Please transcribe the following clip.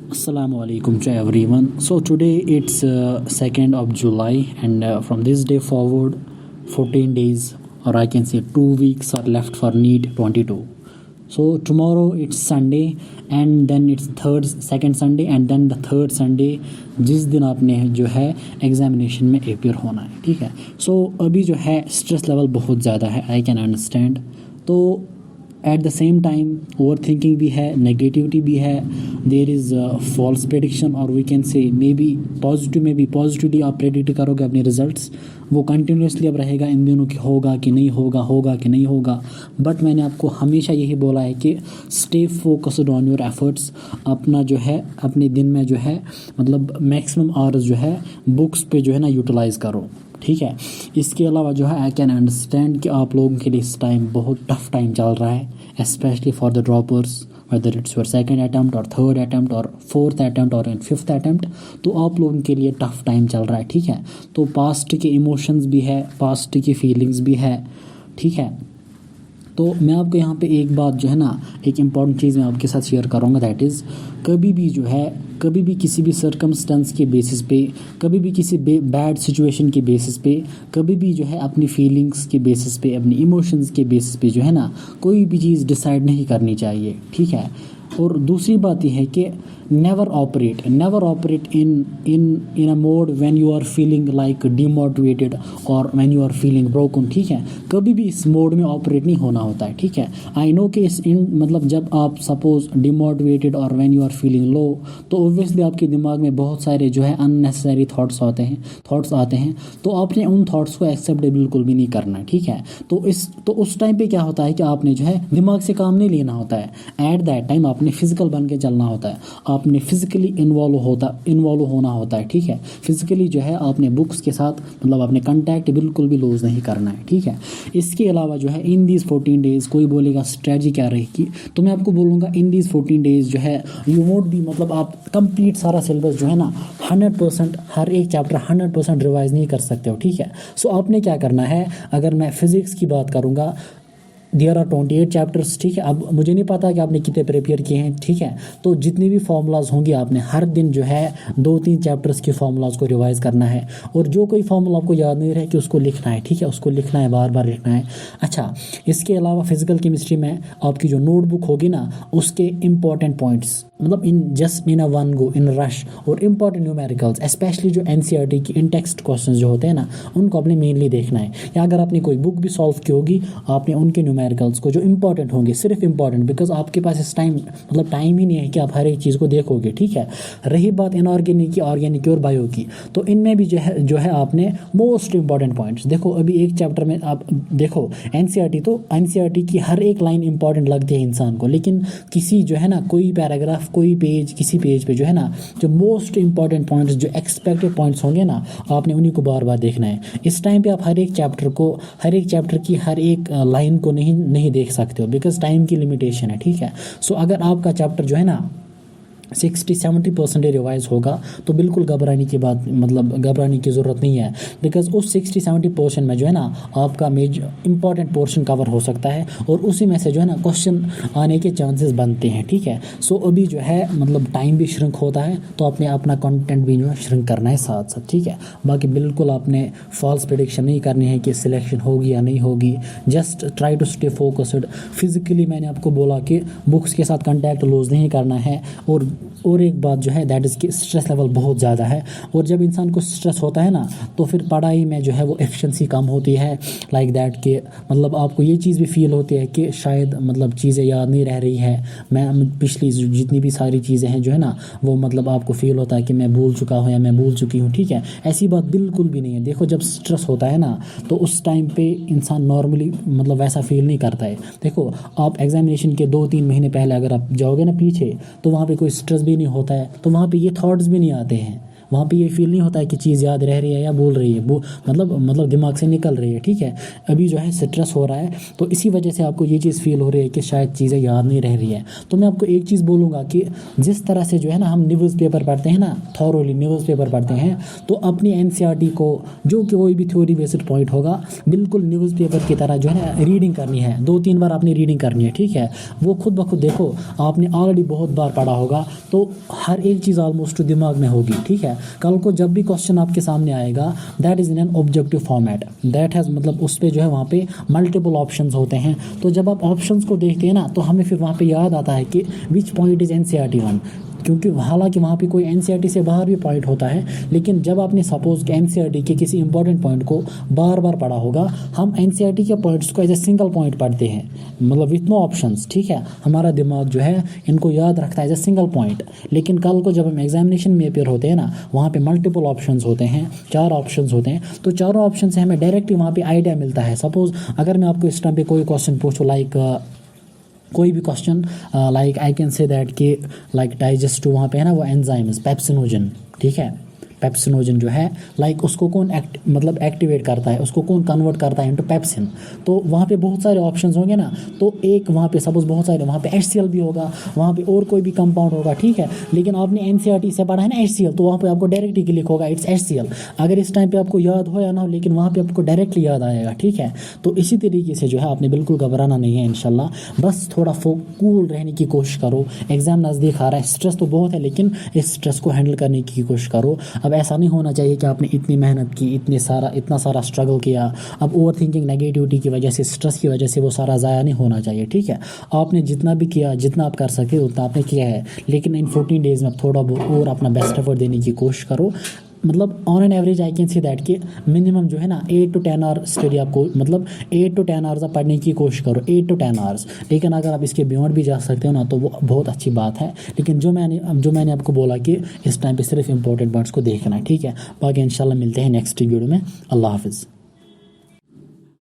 Assalamu alaikum to everyone. So today it's 2nd of July, and from this day forward 14 days, or I can say 2 weeks are left for NEET 22. So tomorrow it's Sunday, and then it's second Sunday, and then the third Sunday जिस दिन आपने जो है examination में appear होना है, ठीक है। सो अभी जो है स्ट्रेस लेवल बहुत ज़्यादा है, आई कैन अंडरस्टैंड। तो at the same time over thinking भी है, नेगेटिविटी भी है, देयर इज़ फॉल्स प्रेडिक्शन, और we can say may be positively आप प्रेडिक्ट करोगे अपने रिजल्ट्स, वो कंटिन्यूसली अब रहेगा इन दिनों कि होगा कि नहीं होगा, होगा कि नहीं होगा। बट मैंने आपको हमेशा यही बोला है कि stay focused on your efforts. अपना जो है अपने दिन में जो है मतलब मैक्सिमम आवर्स जो है बुक्स पे जो है ना यूटिलाइज़ करो, ठीक है। इसके अलावा जो है आई कैन अंडरस्टैंड कि आप लोगों के लिए इस टाइम बहुत टफ टाइम चल रहा है, specially for the droppers, whether it's your second attempt और थर्ड अटैम्प्ट और फोर्थ अटैम्प्ट और फिफ्थ अटैम्प्ट, तो आप लोगों के लिए टफ टाइम चल रहा है, ठीक है। तो पास्ट के इमोशंस भी है, पास्ट की फीलिंग्स भी है, ठीक है। तो मैं आपको यहाँ पे एक बात जो है ना, एक इम्पॉर्टेंट चीज़ मैं आपके साथ शेयर करूँगा, दैट इज़ कभी भी किसी भी सर्कमस्टेंस के बेसिस पे, कभी भी किसी बैड सिचुएशन के बेसिस पे, कभी भी जो है अपनी फीलिंग्स के बेसिस पे, अपनी इमोशंस के बेसिस पे जो है ना कोई भी चीज़ डिसाइड नहीं करनी चाहिए, ठीक है। और दूसरी बात यह है कि never operate in a mode when you are feeling like demotivated और when you are feeling broken, ठीक है। कभी भी इस मोड में ऑपरेट नहीं होना होता है, ठीक है। आई नो कि मतलब जब आप सपोज डिमोटिवेटेड और when you are feeling low, तो ऑब्वियसली आपके दिमाग में बहुत सारे जो है अननेसेसरी थॉट्स आते हैं, तो आपने उन थॉट्स को एक्सेप्ट बिल्कुल भी नहीं करना है, ठीक है। तो उस टाइम पे क्या होता है कि आपने जो है दिमाग से काम नहीं लेना होता है, एट दैट टाइम आपने फिजिकल बन के चलना होता है, आपने फिजिकली इन्वॉल्व होना होता है, ठीक है। फिजिकली जो है आपने बुक्स के साथ मतलब आपने कांटेक्ट बिल्कुल भी लूज़ नहीं करना है, ठीक है। इसके अलावा जो है इन दीज 14 डेज़ कोई बोलेगा स्ट्रेटजी क्या रहेगी, तो मैं आपको बोलूँगा इन दीज 14 डेज़ जो है यू वोंट बी मतलब आप कंप्लीट सारा सिलेबस जो है ना 100% हर एक चैप्टर 100% रिवाइज नहीं कर सकते हो, ठीक है। सो आपने क्या करना है, अगर मैं फिज़िक्स की बात करूँगा, देयर आर 28 चैप्टर्स, ठीक है। अब मुझे नहीं पता कि आपने कितने प्रिपेयर किए हैं, ठीक है। तो जितनी भी फार्मूलाज होंगी आपने हर दिन जो है 2-3 चैप्टर्स के फार्मूलाज को रिवाइज करना है, और जो कोई फार्मूला आपको याद नहीं रहे कि उसको लिखना है, ठीक है, उसको लिखना है, बार बार लिखना है। अच्छा, इसके अलावा फिजिकल केमिस्ट्री में आपकी जो नोटबुक होगी ना, उसके इंपॉर्टेंट पॉइंट्स मतलब in a one go in rush, और इंपॉर्टेंट न्यूमेरिकल्स स्पेशली जो एनसीईआरटी की इन टेक्स्ट क्वेश्चन जो होते हैं ना, उनको आपने मेनली देखना है। या अगर आपने कोई बुक भी सॉल्व की होगी, आपने उनके न्यूमेरिकल्स को जो इंपॉर्टेंट होंगे, सिर्फ इंपॉर्टेंट, बिकॉज आपके पास इस टाइम मतलब टाइम ही नहीं है कि आप हर एक चीज़ को देखोगे, ठीक है। रही बात इनऑर्गेनिक की, ऑर्गेनिक की और बायो की, तो इनमें भी जो है आपने मोस्ट इंपॉर्टेंट पॉइंट्स देखो। अभी एक चैप्टर में आप देखो एनसीईआरटी की हर एक लाइन इंपॉर्टेंट लगती है इंसान को, लेकिन किसी जो है ना कोई पैराग्राफ, कोई पेज, किसी पेज पे जो है ना जो मोस्ट इंपॉर्टेंट पॉइंट्स, जो एक्सपेक्टेड पॉइंट्स होंगे ना, आपने उन्हीं को बार बार देखना है। इस टाइम पे आप हर एक चैप्टर की हर एक लाइन को नहीं देख सकते हो, बिकॉज टाइम की लिमिटेशन है, ठीक है। सो अगर आपका चैप्टर जो है ना 60-70% रिवाइज होगा, तो बिल्कुल घबराने की ज़रूरत नहीं है, बिकॉज उस 60-70% में जो है ना आपका इंपॉर्टेंट पोर्शन कवर हो सकता है, और उसी में से जो है ना क्वेश्चन आने के चांसेस बनते हैं, ठीक है। सो अभी जो है मतलब टाइम भी श्रिंक होता है, तो आपने अपना कंटेंट भी जो है श्रिंक करना है साथ साथ, ठीक है। बाकी बिल्कुल आपने फॉल्स प्रेडिक्शन नहीं करनी है कि सिलेक्शन होगी या नहीं होगी, just try to stay focused. Physically मैंने आपको बोला कि बुक्स के साथ कंटैक्ट लूज़ नहीं करना है, और एक बात जो है दैट इज़ कि स्ट्रेस लेवल बहुत ज़्यादा है, और जब इंसान को स्ट्रेस होता है ना, तो फिर पढ़ाई में जो है वो एफिशिएंसी कम होती है, लाइक दैट कि मतलब आपको ये चीज़ भी फील होती है कि शायद मतलब चीज़ें याद नहीं रह रही है, मैं पिछली जितनी भी सारी चीज़ें हैं जो है ना वो मतलब आपको फील होता है कि मैं भूल चुका हूँ या मैं भूल चुकी हूँ, ठीक है। ऐसी बात बिल्कुल भी नहीं है। देखो, जब स्ट्रेस होता है ना, तो उस टाइम पे इंसान नॉर्मली मतलब वैसा फील नहीं करता है। देखो, आप एग्जामिनेशन के 2-3 महीने पहले अगर आप जाओगे ना पीछे, तो वहाँ पे कोई स्ट्रेस भी नहीं होता है, तो वहाँ पे ये थॉट्स भी नहीं आते हैं, वहाँ पे ये फील नहीं होता है कि चीज़ याद रह रही है या भूल रही है, वो मतलब दिमाग से निकल रही है, ठीक है। अभी जो है स्ट्रेस हो रहा है, तो इसी वजह से आपको ये चीज़ फील हो रही है कि शायद चीज़ें याद नहीं रह रही है। तो मैं आपको एक चीज़ बोलूँगा कि जिस तरह से जो है ना हम न्यूज़पेपर पढ़ते हैं ना, थॉरोली न्यूज़पेपर पढ़ते हैं, तो अपनी एनसीईआरटी को, जो कि कोई भी थ्योरी बेस्ड पॉइंट होगा, बिल्कुल न्यूज़पेपर की तरह जो है ना रीडिंग करनी है, 2-3 बार आपने रीडिंग करनी है, ठीक है। वो खुद ब खुद देखो, आपने ऑलरेडी बहुत बार पढ़ा होगा, तो हर एक चीज़ ऑलमोस्ट दिमाग में होगी, ठीक है। कल को जब भी क्वेश्चन आपके सामने आएगा, that is in an objective format, that has मतलब उस पर जो है वहाँ पे मल्टीपल ऑप्शंस होते हैं। तो जब आप ऑप्शंस को देखते हैं ना, तो हमें फिर वहाँ पे याद आता है कि which point is NCERT one, क्योंकि हालांकि वहाँ पे कोई एनसीईआरटी से बाहर भी पॉइंट होता है, लेकिन जब आपने सपोज कि एनसीईआरटी के किसी इंपॉर्टेंट पॉइंट को बार बार पढ़ा होगा, हम एनसीईआरटी के पॉइंट्स को एज ए सिंगल पॉइंट पढ़ते हैं, मतलब विथ नो ऑप्शंस, ठीक है। हमारा दिमाग जो है इनको याद रखता है एज ए सिंगल पॉइंट। लेकिन कल को जब हम एग्जामिनेशन में अपेयर होते हैं ना, वहाँ पे मल्टीपल ऑप्शंस होते हैं, 4 ऑप्शंस होते हैं, तो चारों ऑप्शन से हमें डायरेक्टली वहाँ पे आइडिया मिलता है। सपोज अगर मैं आपको इस टाइम पे कोई क्वेश्चन पूछूँ, लाइक कोई भी question, like I can say that कि लाइक डाइजेस्टिव वहाँ पे है ना वो एंजाइम्स पेप्सिनोजन, ठीक है। पेप्सिनोजन जो है लाइक उसको कौन मतलब एक्टिवेट करता है, उसको कौन कन्वर्ट करता है इनटू पेप्सिन। तो वहाँ पे बहुत सारे ऑप्शंस होंगे ना, तो एक वहाँ पे सपोज बहुत सारे, वहाँ पे HCl भी होगा, वहाँ पे और कोई भी कंपाउंड होगा, ठीक है। लेकिन आपने एनसीईआरटी से पढ़ा है ना HCl, तो वहाँ पे आपको डायरेक्टली क्लिक होगा इट्स HCl। अगर इस टाइम पे आपको याद हो या ना हो, लेकिन वहाँ पे आपको डायरेक्टली याद आएगा, ठीक है। तो इसी तरीके से जो है आपने बिल्कुल घबराना नहीं है इंशाल्लाह, बस थोड़ा कूल रहने की कोशिश करो। एग्जाम नज़दीक आ रहा है, स्ट्रेस तो बहुत है, लेकिन इस स्ट्रेस को हैंडल करने की कोशिश करो। अब ऐसा नहीं होना चाहिए कि आपने इतनी मेहनत की, इतना सारा स्ट्रगल किया, अब ओवर थिंकिंग नेगेटिविटी की वजह से, स्ट्रेस की वजह से वो सारा ज़ाया नहीं होना चाहिए, ठीक है। आपने जितना भी किया, जितना आप कर सके उतना आपने किया है, लेकिन इन 14 डेज़ में थोड़ा और अपना बेस्ट एफर्ट देने की कोशिश करो। मतलब on an average I can see that कि मिनिमम जो है ना 8 to 10 आवर स्टडी आपको, मतलब 8 to 10 आवर्स आप पढ़ने की कोशिश करो, 8 to 10 आवर्स। लेकिन अगर आप इसके बियॉन्ड भी जा सकते हो ना, तो वो बहुत अच्छी बात है। लेकिन जो मैंने आपको बोला कि इस टाइम पे सिर्फ इंपॉर्टेंट पॉइंट्स को देखना है, ठीक है। बाकी इंशाल्लाह मिलते हैं नेक्स्ट वीडियो में। अल्लाह हाफिज़।